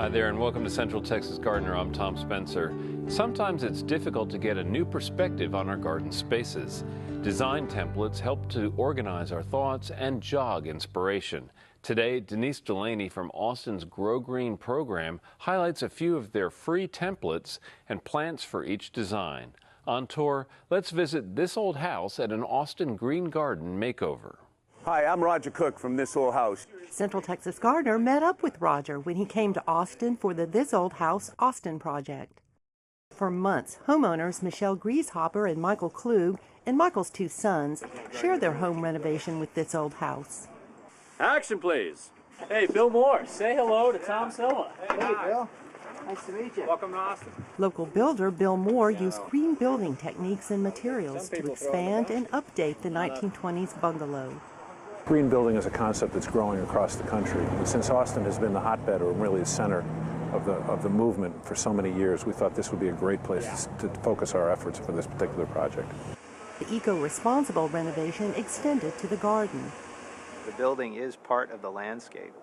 Hi there and welcome to Central Texas Gardener. I'm Tom Spencer. Sometimes it's difficult to get a new perspective on our garden spaces. Design templates help to organize our thoughts and jog inspiration. Today, Denise Delaney from Austin's Grow Green program highlights a few of their free templates and plants for each design. On tour, let's visit this old house at an Austin Green Garden makeover. Hi, I'm Roger Cook from This Old House. Central Texas Gardener met up with Roger when he came to Austin for the This Old House Austin project. For months, homeowners Michelle Grieshopper and Michael Klug and Michael's two sons shared their home renovation with This Old House. Action, please. Hey, Bill Moore, say hello to Tom Silva. Hey, Bill. Nice to meet you. Welcome to Austin. Local builder Bill Moore used green building techniques and materials to expand and update the 1920s bungalow. Green building is a concept that's growing across the country. And since Austin has been the hotbed or really the center of the movement for so many years, we thought this would be a great place to focus our efforts for this particular project. The eco-responsible renovation extended to the garden. The building is part of the landscape,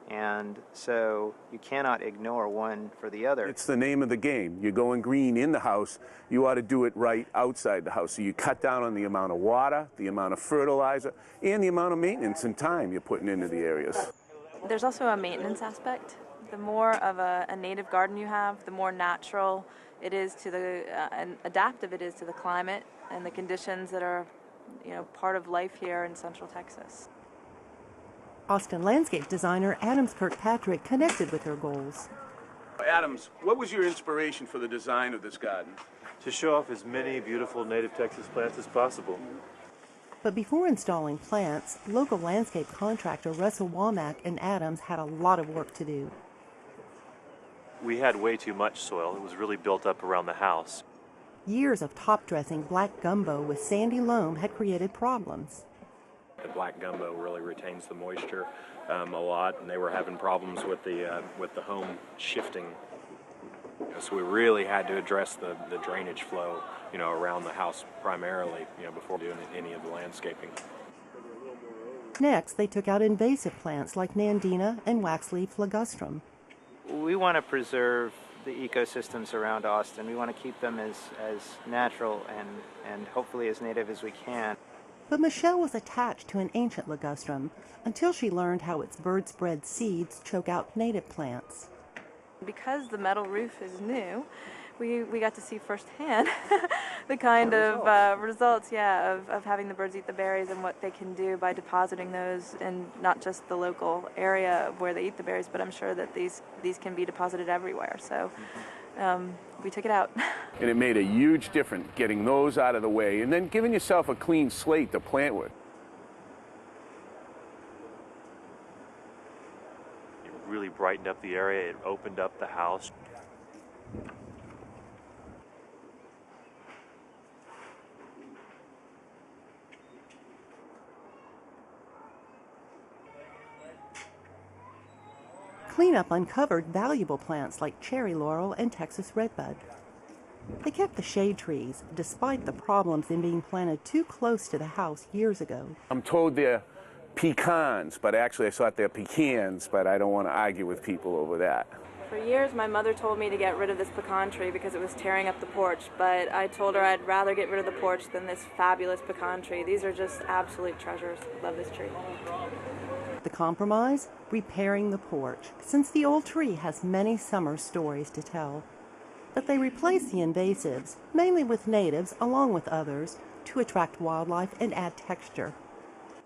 and so you cannot ignore one for the other. It's the name of the game. You're going green in the house, you ought to do it right outside the house. So you cut down on the amount of water, the amount of fertilizer, and the amount of maintenance and time you're putting into the areas. There's also a maintenance aspect. The more of a native garden you have, the more natural it is to the, and adaptive it is to the climate and the conditions that are, part of life here in Central Texas. Austin landscape designer Adams Kirkpatrick connected with her goals. Adams, what was your inspiration for the design of this garden? To show off as many beautiful native Texas plants as possible. But before installing plants, local landscape contractor Russell Womack and Adams had a lot of work to do. We had way too much soil. It was really built up around the house. Years of top-dressing black gumbo with sandy loam had created problems. The black gumbo really retains the moisture a lot, and they were having problems with the home shifting. So we really had to address the drainage flow, around the house primarily, before doing any of the landscaping. Next, they took out invasive plants like nandina and waxleaf ligustrum. We want to preserve the ecosystems around Austin. We want to keep them as natural and hopefully as native as we can. But Michelle was attached to an ancient ligustrum until she learned how its bird-spread seeds choke out native plants. Because the metal roof is new, we got to see firsthand the kind of results, of having the birds eat the berries and what they can do by depositing those in not just the local area where they eat the berries, but I'm sure that these can be deposited everywhere. So we took it out. And it made a huge difference getting those out of the way and then giving yourself a clean slate to plant with. It really brightened up the area. It opened up the house. Cleanup uncovered valuable plants like cherry laurel and Texas redbud. They kept the shade trees, despite the problems in being planted too close to the house years ago. I'm told they're pecans, but actually I thought they're pecans, but I don't want to argue with people over that. For years, my mother told me to get rid of this pecan tree because it was tearing up the porch, but I told her I'd rather get rid of the porch than this fabulous pecan tree. These are just absolute treasures. Love this tree. The compromise? Repairing the porch, since the old tree has many summer stories to tell. But they replaced the invasives, mainly with natives along with others, to attract wildlife and add texture.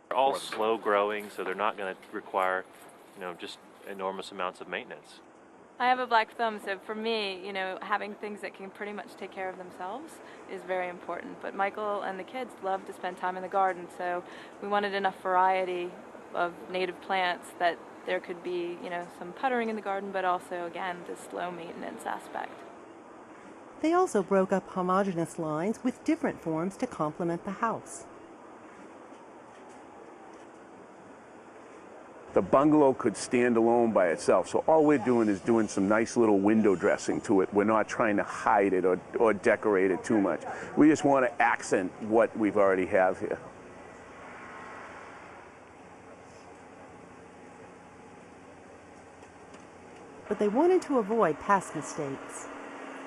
They're all slow growing, so they're not going to require, just enormous amounts of maintenance. I have a black thumb, so for me, having things that can pretty much take care of themselves is very important. But Michael and the kids love to spend time in the garden, so we wanted enough variety of native plants that there could be, some puttering in the garden, but also, again, this low maintenance aspect. They also broke up homogeneous lines with different forms to complement the house. The bungalow could stand alone by itself, so all we're doing is doing some nice little window dressing to it. We're not trying to hide it or decorate it too much. We just want to accent what we've already have here. But but they wanted to avoid past mistakes.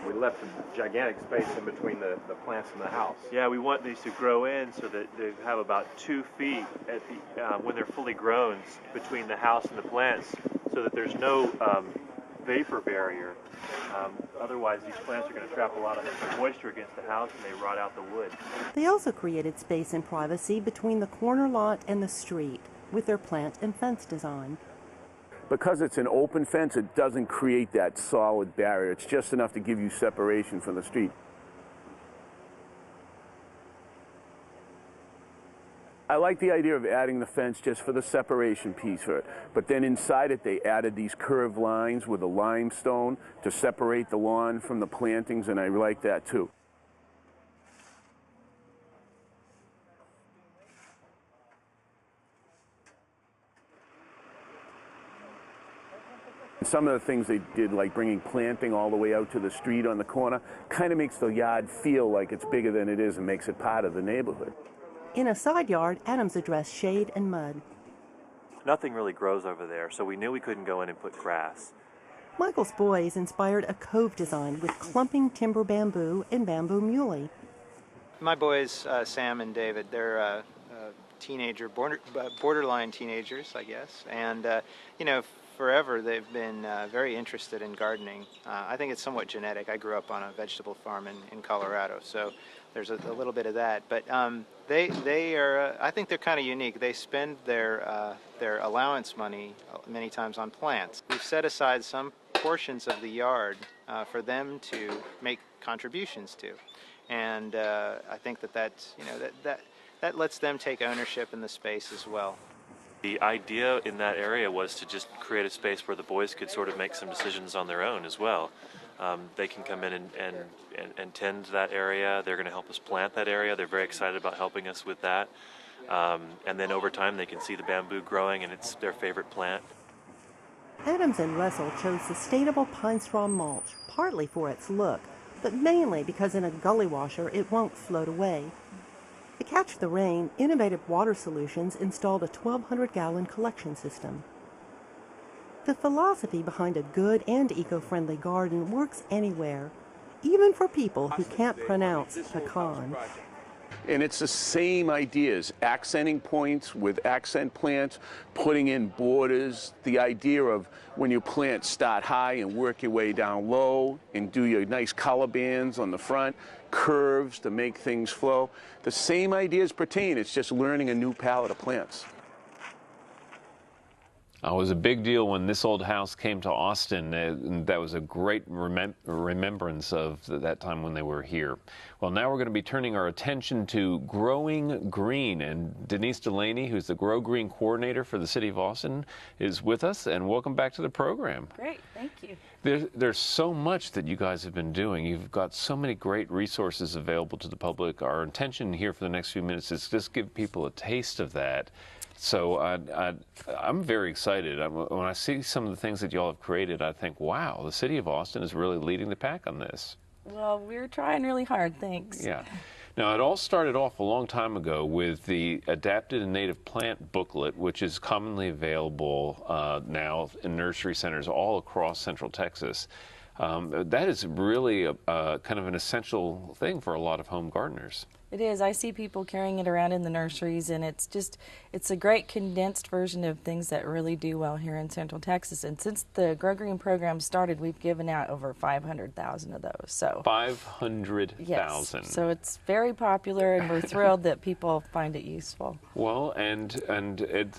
We left a gigantic space in between the plants and the house. Yeah, we want these to grow in so that they have about 2 feet at the when they're fully grown between the house and the plants, so that there's no vapor barrier. Otherwise, these plants are going to trap a lot of moisture against the house and they rot out the wood. They also created space and privacy between the corner lot and the street with their plant and fence design. Because it's an open fence, it doesn't create that solid barrier. It's just enough to give you separation from the street. I like the idea of adding the fence just for the separation piece for it. But then inside it, they added these curved lines with a limestone to separate the lawn from the plantings, and I like that too. Some of the things they did, like bringing planting all the way out to the street on the corner, kind of makes the yard feel like it's bigger than it is and makes it part of the neighborhood. In a side yard, Adams addressed shade and mud. Nothing really grows over there, so we knew we couldn't go in and put grass. Michael's boys inspired a cove design with clumping timber bamboo and bamboo muley. My boys, Sam and David, they're teenager, borderline teenagers, I guess, and you know, forever they've been very interested in gardening. I think it's somewhat genetic. I grew up on a vegetable farm in Colorado, so there's a little bit of that. But they are, I think they're kind of unique. They spend their allowance money many times on plants. We've set aside some portions of the yard for them to make contributions to, and I think that's, you know, that lets them take ownership in the space as well. The idea in that area was to just create a space where the boys could sort of make some decisions on their own as well. They can come in and tend that area. They're going to help us plant that area. They're very excited about helping us with that. And then over time they can see the bamboo growing, and it's their favorite plant. Adams and Russell chose sustainable pine straw mulch, partly for its look, but mainly because in a gully washer it won't float away. To catch the rain, Innovative Water Solutions installed a 1,200-gallon collection system. The philosophy behind a good and eco-friendly garden works anywhere, even for people who can't pronounce pecan. And it's the same ideas, accenting points with accent plants, putting in borders, the idea of when you plant, start high and work your way down low and do your nice color bands on the front, curves to make things flow. The same ideas pertain, it's just learning a new palette of plants. It was a big deal when this old house came to Austin, and that was a great remembrance of that time when they were here. Well, now we're going to be turning our attention to growing green, and Denise Delaney, who's the Grow Green coordinator for the City of Austin, is with us, and welcome back to the program. Great, thank you. There's so much that you guys have been doing. You've got so many great resources available to the public. Our intention here for the next few minutes is just give people a taste of that. So I'm very excited. When I see some of the things that y'all have created, I think, wow, the City of Austin is really leading the pack on this. Well, we're trying really hard, thanks. Yeah. Now, it all started off a long time ago with the Adapted and Native Plant booklet, which is commonly available now in nursery centers all across Central Texas. That is really kind of an essential thing for a lot of home gardeners. It is. I see people carrying it around in the nurseries, and it's a great condensed version of things that really do well here in Central Texas. And since the Grow Green program started, we've given out over 500,000 of those. So 500,000. Yes. So it's very popular, and we're thrilled that people find it useful. Well, and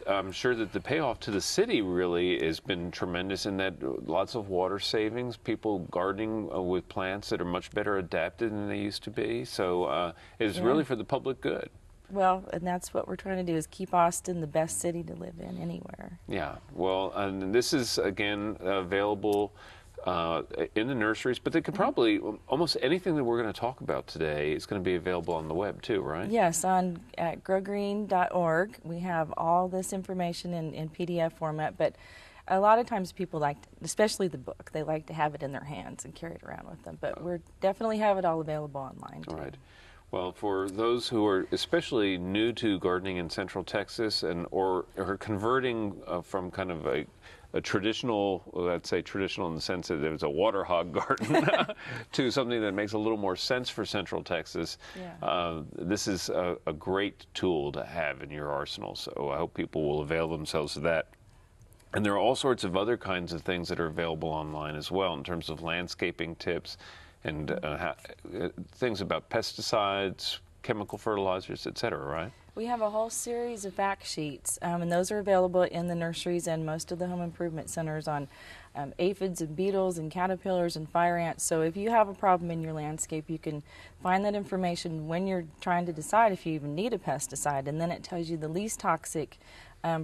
I'm sure that the payoff to the city really has been tremendous in that lots of water savings, people gardening with plants that are much better adapted than they used to be. So it's really for the public good. Well, and that's what we're trying to do, is keep Austin the best city to live in anywhere. Yeah, well, and this is, again, available in the nurseries, but they could probably, almost anything that we're going to talk about today is going to be available on the web too, right? Yes, at growgreen.org. We have all this information in PDF format, but a lot of times people like, especially the book, they like to have it in their hands and carry it around with them, but we definitely have it all available online too. All right. Well, for those who are especially new to gardening in Central Texas or are converting from kind of a traditional, well, I'd say traditional in the sense that it's a water hog garden, to something that makes a little more sense for Central Texas. Yeah. This is a great tool to have in your arsenal, so I hope people will avail themselves of that. And there are all sorts of other kinds of things that are available online as well in terms of landscaping tips and things about pesticides, chemical fertilizers, etc., right? We have a whole series of fact sheets, and those are available in the nurseries and most of the home improvement centers on aphids and beetles and caterpillars and fire ants. So if you have a problem in your landscape, you can find that information when you're trying to decide if you even need a pesticide, and then it tells you the least toxic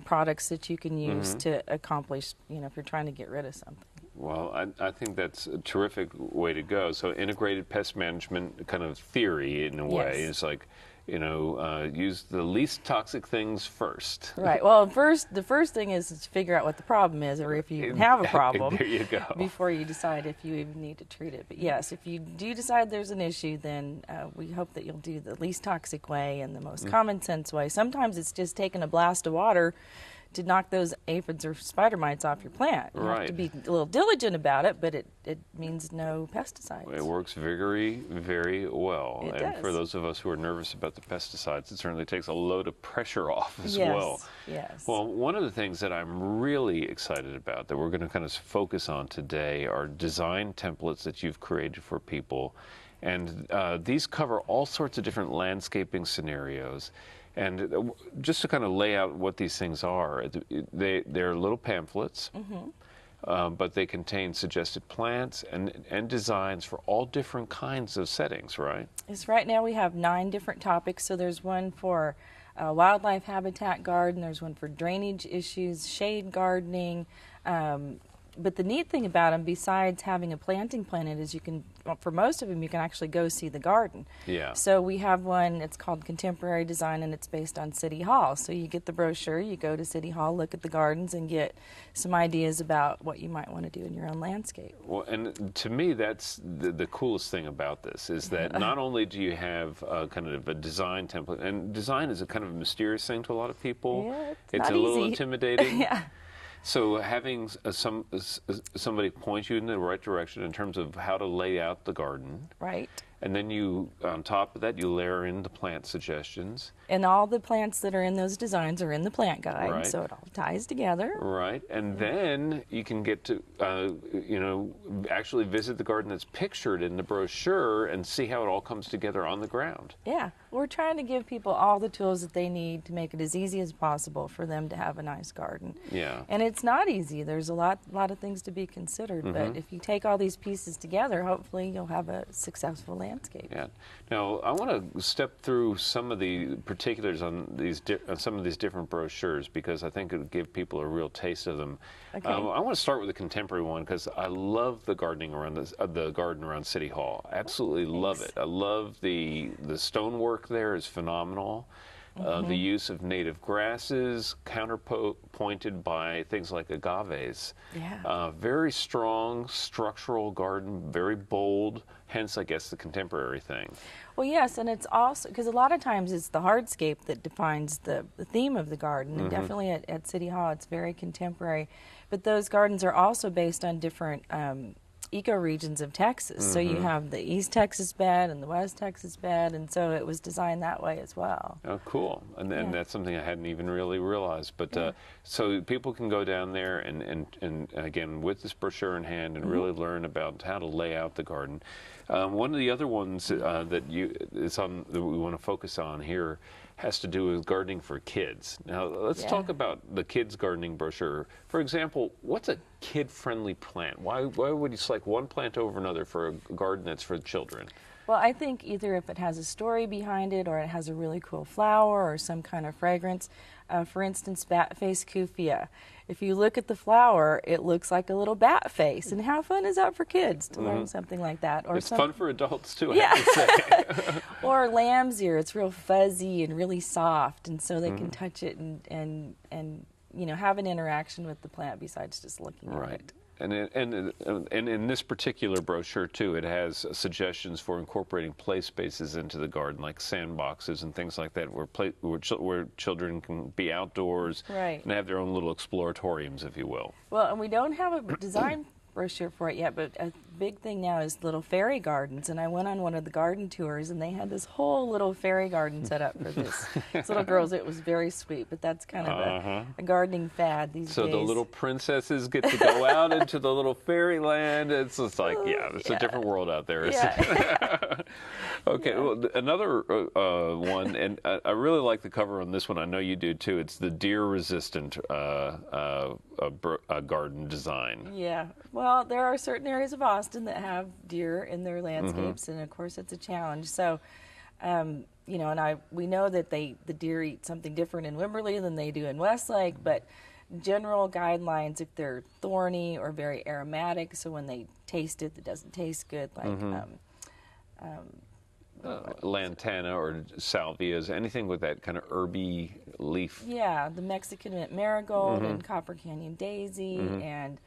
products that you can use to accomplish, if you're trying to get rid of something. Well, I think that's a terrific way to go. So integrated pest management kind of theory, in a way, is like, use the least toxic things first. Right. Well, the first thing is to figure out what the problem is, or if you even have a problem. There you go. Before you decide if you even need to treat it. But yes, if you do decide there's an issue, then we hope that you'll do the least toxic way and the most common sense way. Sometimes it's just taking a blast of water to knock those aphids or spider mites off your plant. You have to be a little diligent about it, but it means no pesticides. It works very, very well. It and does. for those of us who are nervous about the pesticides, it certainly takes a load of pressure off as well. Yes. Well, one of the things that I'm really excited about that we're going to kind of focus on today are design templates that you've created for people. And these cover all sorts of different landscaping scenarios. And just to kind of lay out what these things are, they're little pamphlets, but they contain suggested plants and designs for all different kinds of settings, right? Yes, right now we have 9 different topics. So there's one for wildlife habitat garden, there's one for drainage issues, shade gardening. But the neat thing about them, besides having a planting planted, is for most of them, you can actually go see the garden. Yeah. So we have one, it's called Contemporary Design, and it's based on City Hall. So you get the brochure, you go to City Hall, look at the gardens, and get some ideas about what you might want to do in your own landscape. Well, and to me, that's the coolest thing about this, is that not only do you have kind of a design template, and design is a kind of a mysterious thing to a lot of people. Yeah, it's a little easy. Intimidating. Yeah. So having somebody point you in the right direction in terms of how to lay out the garden. Right. And then you, on top of that, you layer in the plant suggestions. And all the plants that are in those designs are in the plant guide, Right. so it all ties together. Right. And then you can get to, actually visit the garden that's pictured in the brochure and see how it all comes together on the ground. Yeah. We're trying to give people all the tools that they need to make it as easy as possible for them to have a nice garden. Yeah. And it's not easy. There's a lot of things to be considered. But if you take all these pieces together, hopefully you'll have a successful landscape. Yeah. Now, I want to step through some of the particulars on these some of these different brochures, because I think it would give people a real taste of them. Okay. I want to start with the contemporary one because I love the gardening around the garden around City Hall. Absolutely love it. I love the stonework there is phenomenal. The use of native grasses, counterpointed by things like agaves. Yeah. Very strong structural garden, very bold, hence, I guess, the contemporary thing. Well, yes, and it's also, because a lot of times it's the hardscape that defines the theme of the garden, and definitely at City Hall it's very contemporary. But those gardens are also based on different ecoregions of Texas. So you have the East Texas bed and the West Texas bed, and so it was designed that way as well. Oh, cool. And that's something I hadn't even really realized. But so people can go down there and again, with this brochure in hand and really learn about how to lay out the garden. One of the other ones that we want to focus on here has to do with gardening for kids. Now, let's talk about the kids gardening brochure. For example, what's a kid-friendly plant? Why would you select one plant over another for a garden that's for children? Well, I think either if it has a story behind it or it has a really cool flower or some kind of fragrance. For instance, bat face kufia. If you look at the flower, it looks like a little bat face. And how fun is that for kids to learn something like that? Or it's fun for adults too, I have to say. Or lamb's ear. It's real fuzzy and really soft, and so they can touch it and have an interaction with the plant besides just looking at it. And in this particular brochure, too, it has suggestions for incorporating play spaces into the garden, like sandboxes and things like that, where children can be outdoors and have their own little exploratoriums, if you will. Well, and we don't have a design brochure for it yet, but a big thing now is little fairy gardens, and I went on one of the garden tours, and they had this whole little fairy garden set up for these little girls. It was very sweet, but that's kind of a gardening fad these days. So the little princesses get to go out into the little fairyland. It's just like, it's a different world out there. Okay, well, another one, and I really like the cover on this one. I know you do too. It's the deer-resistant garden design. Yeah. Well, there are certain areas of Austin that have deer in their landscapes, and of course it's a challenge. So, you know, and we know that the deer eat something different in Wimberley than they do in Westlake, but general guidelines, if they're thorny or very aromatic, so when they taste it, it doesn't taste good, like lantana or salvias, anything with that kind of herby leaf. Yeah, the Mexican mint marigold and Copper Canyon daisy and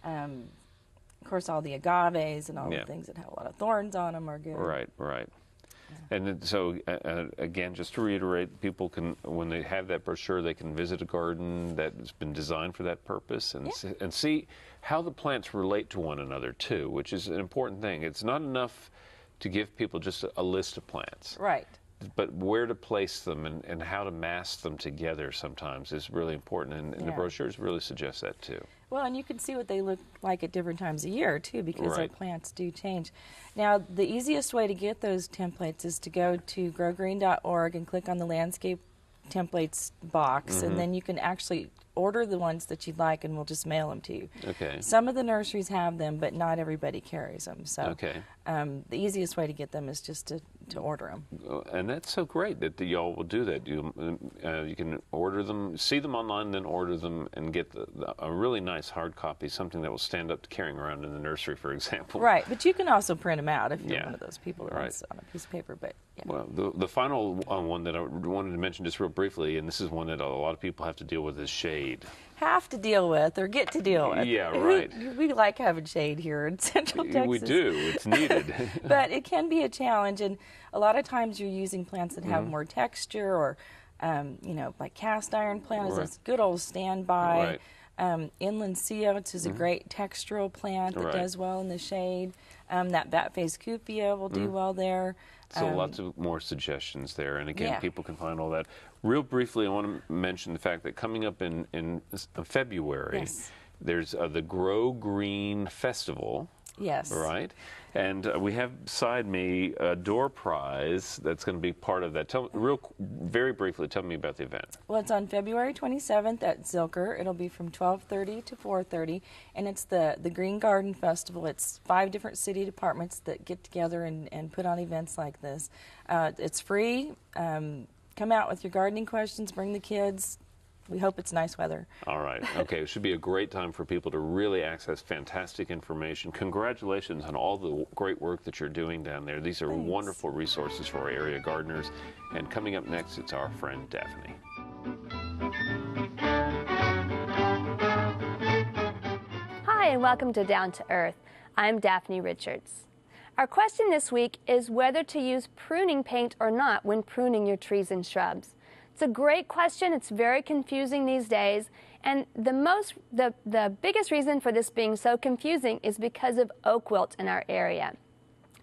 of course all the agaves and all the things that have a lot of thorns on them are good. Right. Yeah. And so again, just to reiterate, people can, when they have that brochure, they can visit a garden that's been designed for that purpose and see how the plants relate to one another too, which is an important thing. It's not enough to give people just a list of plants. Right. But where to place them and how to mass them together sometimes is really important, and the brochures really suggest that too. Well, and you can see what they look like at different times of year too, because our plants do change. Now, the easiest way to get those templates is to go to growgreen.org and click on the landscape templates box, and then you can actually order the ones that you'd like, and we'll just mail them to you. Okay. Some of the nurseries have them, but not everybody carries them. So the easiest way to get them is just to order them. And that's so great that y'all will do that. You can order them, see them online, then order them and get a really nice hard copy, something that will stand up to carrying around in the nursery, for example. Right, but you can also print them out if you're one of those people that wants on a piece of paper. But well, the final one that I wanted to mention just real briefly, and this is one that a lot of people have to deal with, is shade. Have to deal with or get to deal with. Yeah, right. We like having shade here in Central Texas. We do. It's needed. But it can be a challenge, and a lot of times you're using plants that have more texture, or you know, like cast iron plant is a good old standby. Inland sea oats is a great textural plant that does well in the shade. That bat phase cupia will do well there. So lots of more suggestions there, and again, people can find all that. Real briefly, I want to mention the fact that coming up in February, there's the Grow Green Festival. Yes. Right? And we have beside me a door prize that's going to be part of that. Very briefly, tell me about the event. Well, it's on February 27th at Zilker. It'll be from 12:30 to 4:30, and it's the Green Garden Festival. It's 5 different city departments that get together and put on events like this. It's free. Come out with your gardening questions. Bring the kids. We hope it's nice weather. All right. Okay. It should be a great time for people to really access fantastic information. Congratulations on all the great work that you're doing down there. These are wonderful resources for our area gardeners. And coming up next, it's our friend Daphne. Hi, and welcome to Down to Earth. I'm Daphne Richards. Our question this week is whether to use pruning paint or not when pruning your trees and shrubs. It's a great question. It's very confusing these days, and the biggest reason for this being so confusing is because of oak wilt in our area.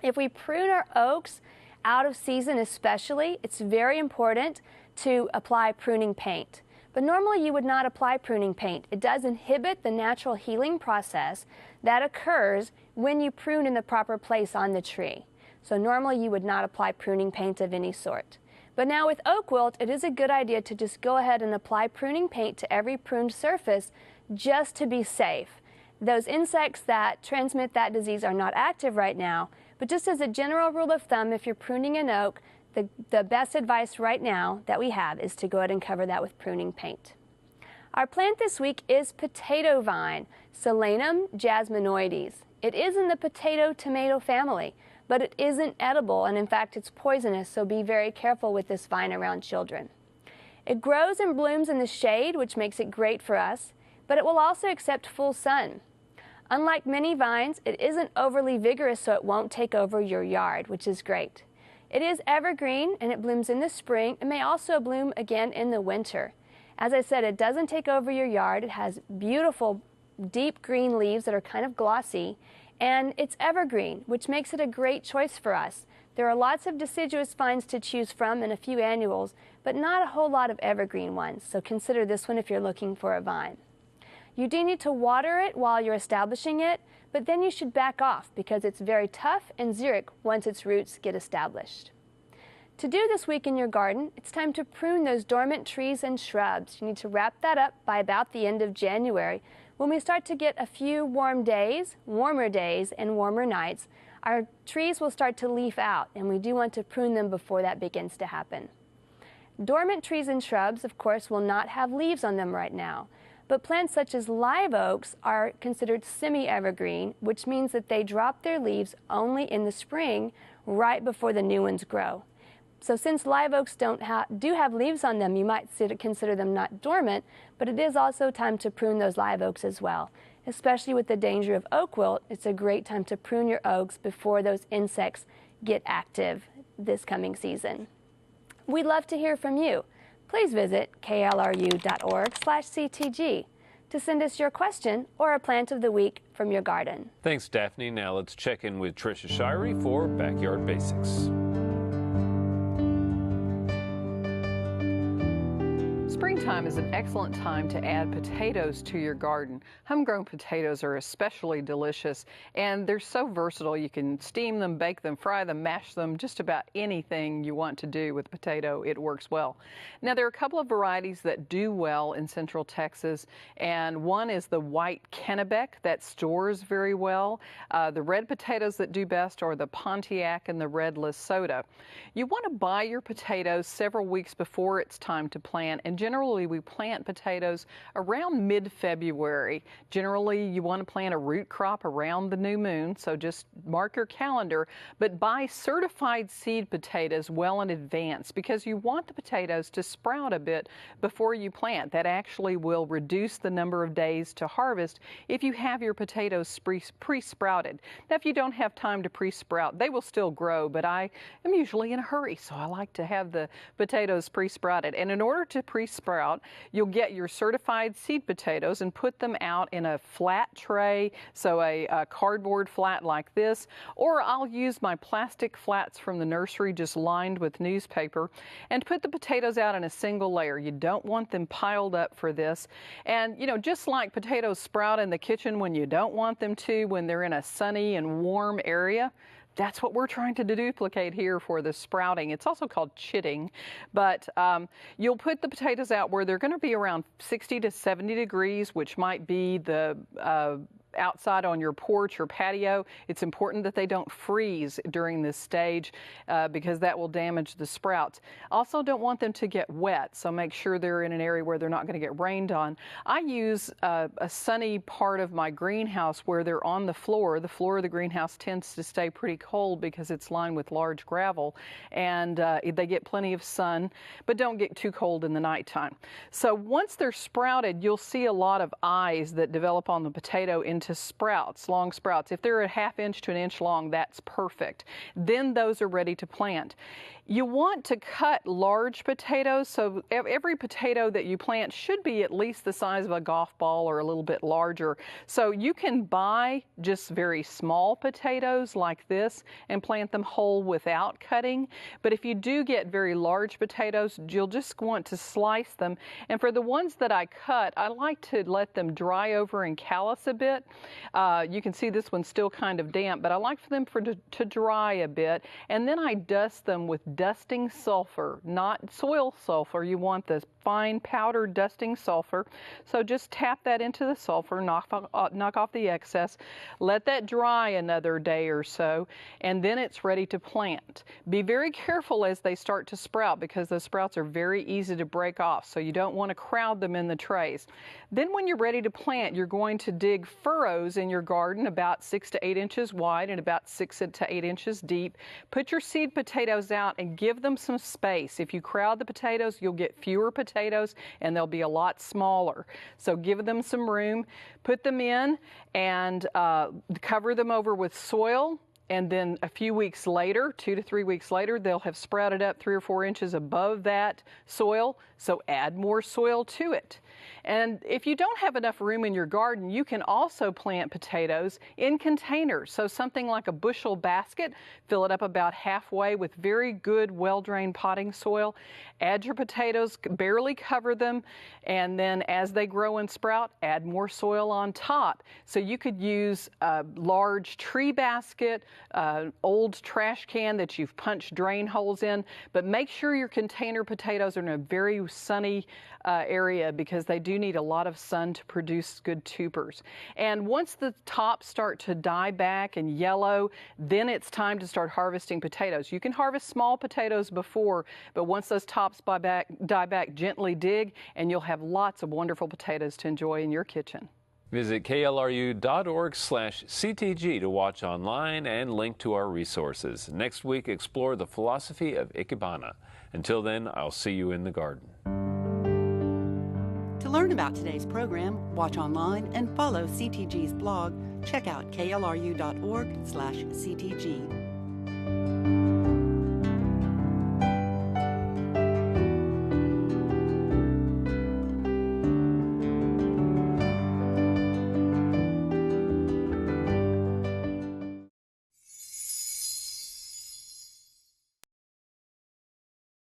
If we prune our oaks out of season especially, it's very important to apply pruning paint. But normally you would not apply pruning paint. It does inhibit the natural healing process that occurs when you prune in the proper place on the tree. So normally you would not apply pruning paint of any sort. But now with oak wilt, it is a good idea to just go ahead and apply pruning paint to every pruned surface just to be safe. Those insects that transmit that disease are not active right now, but just as a general rule of thumb, if you're pruning an oak, the best advice right now that we have is to go ahead and cover that with pruning paint. Our plant this week is potato vine, Solanum jasminoides. It is in the potato-tomato family, but it isn't edible, and in fact it's poisonous, so be very careful with this vine around children. It grows and blooms in the shade, which makes it great for us, but it will also accept full sun. Unlike many vines, it isn't overly vigorous, so it won't take over your yard, which is great. It is evergreen and it blooms in the spring and may also bloom again in the winter. As I said, it doesn't take over your yard. It has beautiful deep green leaves that are kind of glossy, and it's evergreen, which makes it a great choice for us. There are lots of deciduous vines to choose from and a few annuals, but not a whole lot of evergreen ones, so consider this one if you're looking for a vine. You do need to water it while you're establishing it, but then you should back off because it's very tough and xeric once its roots get established. To do this week in your garden, it's time to prune those dormant trees and shrubs. You need to wrap that up by about the end of January. When we start to get a few warmer days, and warmer nights, our trees will start to leaf out, and we do want to prune them before that begins to happen. Dormant trees and shrubs, of course, will not have leaves on them right now, but plants such as live oaks are considered semi-evergreen, which means that they drop their leaves only in the spring, right before the new ones grow. So since live oaks do have leaves on them, you might consider them not dormant, but it is also time to prune those live oaks as well. Especially with the danger of oak wilt, it's a great time to prune your oaks before those insects get active this coming season. We'd love to hear from you. Please visit klru.org/CTG to send us your question or a plant of the week from your garden. Thanks, Daphne. Now let's check in with Trisha Shirey for Backyard Basics. Springtime is an excellent time to add potatoes to your garden. Homegrown potatoes are especially delicious, and they're so versatile. You can steam them, bake them, fry them, mash them, just about anything you want to do with potato, it works well. Now, there are a couple of varieties that do well in Central Texas, and one is the white Kennebec that stores very well. The red potatoes that do best are the Pontiac and the red Lesotho. You want to buy your potatoes several weeks before it's time to plant, and generally we plant potatoes around mid-February. Generally you want to plant a root crop around the new moon, so just mark your calendar, but buy certified seed potatoes well in advance because you want the potatoes to sprout a bit before you plant. That actually will reduce the number of days to harvest if you have your potatoes pre-sprouted. Now, if you don't have time to pre-sprout, they will still grow, but I am usually in a hurry, so I like to have the potatoes pre-sprouted. And in order to pre-sprout, you'll get your certified seed potatoes and put them out in a flat tray, so a cardboard flat like this, or I'll use my plastic flats from the nursery just lined with newspaper and put the potatoes out in a single layer. You don't want them piled up for this. And you know, just like potatoes sprout in the kitchen when you don't want them to, when they're in a sunny and warm area, that's what we're trying to duplicate here for the sprouting. It's also called chitting, but you'll put the potatoes out where they're going to be around 60 to 70 degrees, which might be the outside on your porch or patio. It's important that they don't freeze during this stage because that will damage the sprouts. Also, don't want them to get wet, so make sure they're in an area where they're not going to get rained on. I use a sunny part of my greenhouse where they're on the floor. The floor of the greenhouse tends to stay pretty cold because it's lined with large gravel, and they get plenty of sun, but don't get too cold in the nighttime. So once they're sprouted, you'll see a lot of eyes that develop on the potato into sprouts, long sprouts. If they're a ½ inch to an inch long, that's perfect. Then those are ready to plant. You want to cut large potatoes, so every potato that you plant should be at least the size of a golf ball or a little bit larger. So you can buy just very small potatoes like this and plant them whole without cutting. But if you do get very large potatoes, you'll just want to slice them. And for the ones that I cut, I like to let them dry over and callus a bit. You can see this one's still kind of damp, but I like for them to dry a bit. And then I dust them with dusting sulfur, not soil sulfur. You want the fine powdered dusting sulfur. So just tap that into the sulfur, knock off the excess, let that dry another day or so, and then it's ready to plant. Be very careful as they start to sprout because those sprouts are very easy to break off, so you don't want to crowd them in the trays. Then when you're ready to plant, you're going to dig furrows in your garden about 6 to 8 inches wide and about 6 to 8 inches deep. Put your seed potatoes out and give them some space. If you crowd the potatoes, you'll get fewer potatoes potatoes, and they'll be a lot smaller. So give them some room, put them in, and cover them over with soil. And then a few weeks later, 2 to 3 weeks later, they'll have sprouted up 3 or 4 inches above that soil, so add more soil to it. And if you don't have enough room in your garden, you can also plant potatoes in containers. So something like a bushel basket, fill it up about halfway with very good, well-drained potting soil. Add your potatoes, barely cover them, and then as they grow and sprout, add more soil on top. So you could use a large tree basket, old trash can that you've punched drain holes in, but make sure your container potatoes are in a very sunny area, because they do need a lot of sun to produce good tubers. And once the tops start to die back and yellow, then it's time to start harvesting potatoes. You can harvest small potatoes before, but once those tops die back, gently dig, and you'll have lots of wonderful potatoes to enjoy in your kitchen. Visit klru.org/CTG to watch online and link to our resources. Next week, explore the philosophy of Ikebana. Until then, I'll see you in the garden. To learn about today's program, watch online, and follow CTG's blog, check out klru.org/CTG.